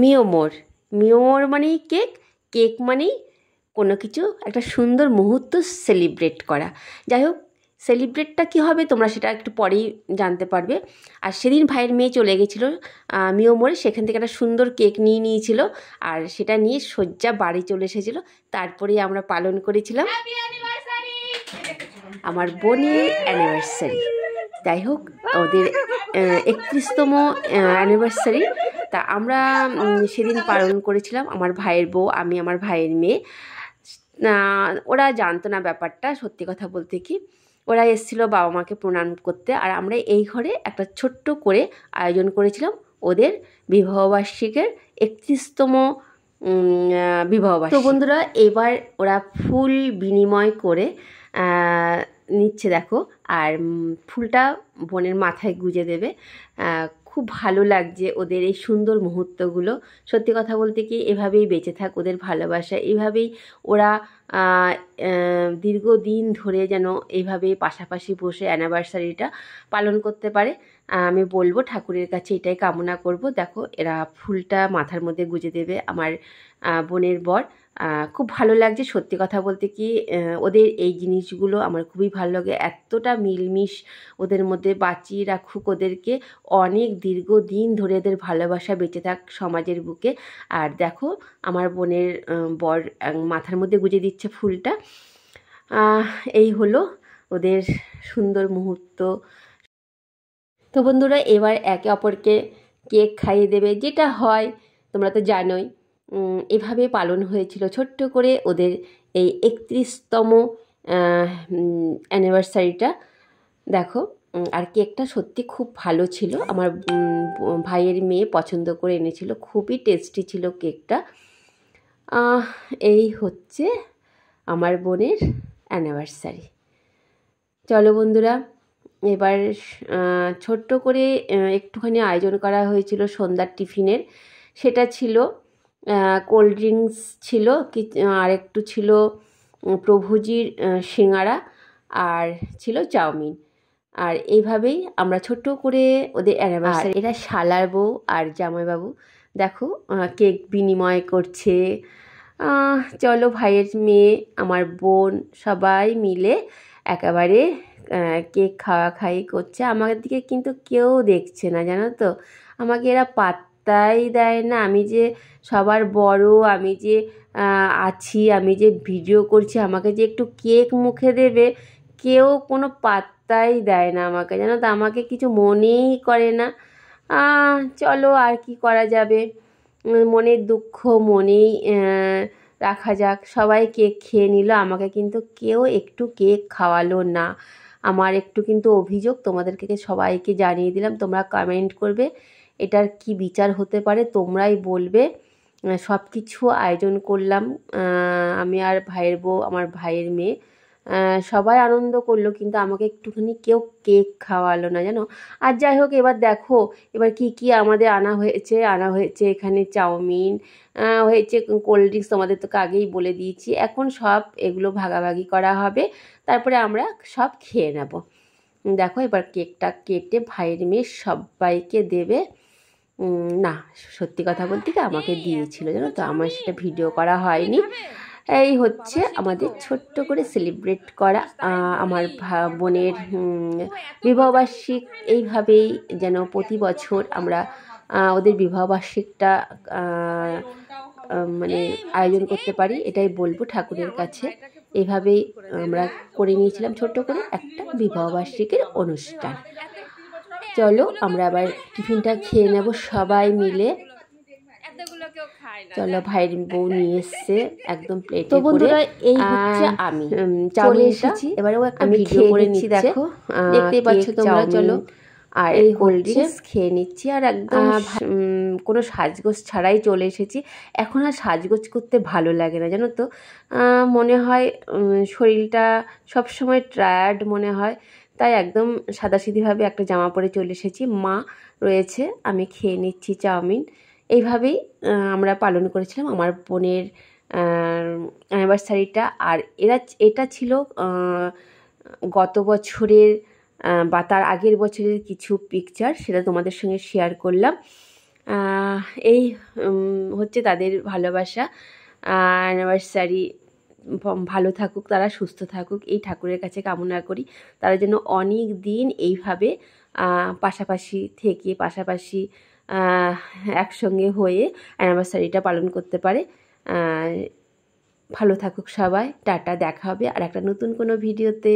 মিওমোর। মিওমোর মানেই cake, cake মানেই কোনো কিছু একটা সুন্দর মুহূর্ত সেলিব্রেট করা। যাই হোক, সেলিব্রেটটা কী হবে তোমরা সেটা একটু পরেই জানতে পারবে। আর সেদিন ভাইয়ের মেয়ে চলে গেছিলো মিওমোরে, সেখান থেকে একটা সুন্দর কেক নিয়ে নিয়েছিল, আর সেটা নিয়ে সজ্জা বাড়ি চলে এসেছিলো। তারপরেই আমরা পালন করেছিলাম আমার বোনের অ্যানিভার্সারি। যাই হোক, ওদের 31তম অ্যানিভার্সারি। তা আমরা সেদিন পালন করেছিলাম, আমার ভাইয়ের বউ, আমি, আমার ভাইয়ের মেয়ে। ওরা জানতো না ব্যাপারটা, সত্যি কথা বলতে কি। ওরা এসেছিলো বাবা মাকে প্রণাম করতে, আর আমরা এই ঘরে একটা ছোট্ট করে আয়োজন করেছিলাম ওদের বিবাহবার্ষিকের 31তম বিবাহবার্ষিকী। তো বন্ধুরা, এবার ওরা ফুল বিনিময় করে নিচ্ছে দেখো, আর ফুলটা বোনের মাথায় গুজে দেবে। খুব ভালো লাগছে ওদের এই সুন্দর মুহূর্তগুলো। সত্যি কথা বলতে কি, এভাবেই বেঁচে থাক ওদের ভালোবাসা, এভাবেই ওরা দীর্ঘদিন ধরে যেন এইভাবেই পাশাপাশি বসে অ্যানিভার্সারিটা পালন করতে পারে। আমি বলবো ঠাকুরের কাছে এটাই কামনা করব। দেখো, এরা ফুলটা মাথার মধ্যে গুজে দেবে আমার বোনের বর। খুব ভালো লাগছে সত্যি কথা বলতে কি, ওদের এই জিনিসগুলো আমার খুবই ভালো লাগে। এতটা মিলমিশ ওদের মধ্যে, বাঁচিয়ে রাখুক ওদেরকে অনেক দীর্ঘদিন ধরে, এদের ভালোবাসা বেঁচে থাক সমাজের বুকে। আর দেখো, আমার বোনের বর মাথার মধ্যে গুজে দিচ্ছে ফুলটা। এই হলো ওদের সুন্দর মুহূর্ত। তো বন্ধুরা, এবার একে অপরকে কেক খাইয়ে দেবে, যেটা হয় তোমরা তো জানোই। এভাবে পালন হয়েছিল ছোট্ট করে ওদের এই 31তম অ্যানিভার্সারিটা। দেখো, আর কেকটা সত্যি খুব ভালো ছিল, আমার ভাইয়ের মেয়ে পছন্দ করে এনেছিল, খুবই টেস্টি ছিল কেকটা। এই হচ্ছে আমার বোনের অ্যানিভার্সারি। চলো বন্ধুরা, এবার ছোট্ট করে একটুখানি আয়োজন করা হয়েছিল সন্ধ্যার টিফিনের। সেটা ছিল কোল্ড ড্রিঙ্কস ছিল, আর একটু ছিল প্রভুজির সিঙাড়া, আর ছিল চাউমিন। আর এইভাবেই আমরা ছোট্ট করে ওদের অ্যানিভার্সারি। এরা শালার বউ আর জামাইবাবু দেখো কেক বিনিময় করছে। চলো, ভাইয়ের মেয়ে, আমার বোন, সবাই মিলে একেবারে কেক খাওয়াখাই করছে। আমাদের দিকে কিন্তু কেউ দেখছে না, জানো তো। আমাকে এরা পাত্তাই দেয় না। আমি যে সবার বড়, আমি যে আছি, আমি যে ভিডিও করছি, আমাকে যে একটু কেক মুখে দেবে, কেউ কোনো পাত্তাই দেয় না আমাকে, জানো তো। আমাকে কিছু মনেই করে না। চলো, আর কি করা যাবে, মনের দুঃখ মনেই রাখা যাক। সবাই কেক খেয়ে নিল, আমাকে কিন্তু কেউ একটু কেক খাওয়ালো না। আমার একটু কিন্তু অভিযোগ, তোমাদেরকে সবাইকে জানিয়ে দিলাম। তোমরা কমেন্ট করবে এটার কি বিচার হতে পারে, তোমরাই বলবে। সব কিছু আয়োজন করলাম, আমি আর ভাইয়ের বউ, আমার ভাইয়ের মেয়ে, সবাই আনন্দ করলো, কিন্তু আমাকে একটুখানি কেউ কেক খাওয়ালো না, জানো। আর যাই হোক, এবার দেখো এবার কি আমাদের আনা হয়েছে এখানে চাউমিন হয়েছে, কোল্ড ড্রিঙ্কস তোমাদের তোকে আগেই বলে দিয়েছি। এখন সব এগুলো ভাগাভাগি করা হবে, তারপরে আমরা সব খেয়ে নেব। দেখো, এবার কেকটা কেটে ভাইয়ের মেয়ে সবাইকে দেবে। না, সত্যি কথা বলতে কি, আমাকে দিয়েছিল, জানো তো। আমার সেটা ভিডিও করা হয়নি। এই হচ্ছে আমাদের ছোট্ট করে সেলিব্রেট করা আমার বোনের বিবাহবার্ষিক। এইভাবেই যেন প্রতি বছর আমরা ওদের বিবাহবার্ষিকটা মানে আয়োজন করতে পারি, এটাই বলবো ঠাকুরের কাছে। এইভাবেই আমরা করে নিয়েছিলাম ছোট্ট করে একটা বিবাহবার্ষিকীর অনুষ্ঠান। চলো, আমরা আবার টিফিনটা খেয়ে নেব সবাই মিলে। চলো, ভাইয়ের বউ নিয়ে এসছে একদম প্লেটে। তো বন্ধুরা, এই হচ্ছে আমি চলে এসেছি। এবারেও একটা ভিডিও করে নিচ্ছি, দেখো, দেখতেই পাচ্ছ তোমরা। চলো, আর এই কোল্ড ড্রিঙ্কস খেয়ে নিচ্ছি, আর একদম কোনো সাজগোজ ছাড়াই চলে এসেছি। এখন আর সাজগোজ করতে ভালো লাগে না, জানো তো। মনে হয় শরীরটা সবসময় টায়ার্ড মনে হয়, তাই একদম সাদাসিধেভাবে একটা জামা পরে চলে এসেছি। মা রয়েছে, আমি খেয়ে নিচ্ছি চাউমিন। এইভাবেই আমরা পালন করেছিলাম আমার বোনের অ্যানিভার্সারিটা। আর এটা ছিল গত বছরের বা তার আগের বছরের কিছু পিকচার, সেটা তোমাদের সঙ্গে শেয়ার করলাম। এই হচ্ছে তাদের ভালোবাসা। অ্যানিভার্সারি ভালো থাকুক, তারা সুস্থ থাকুক, এই ঠাকুরের কাছে কামনা করি। তারা যেন অনেক দিন এইভাবে পাশাপাশি থেকে পাশাপাশি একসঙ্গে হয়ে অ্যানিভার্সারিটা পালন করতে পারে। ভালো থাকুক সবাই। টাটা, দেখা হবে আর একটা নতুন কোনো ভিডিওতে।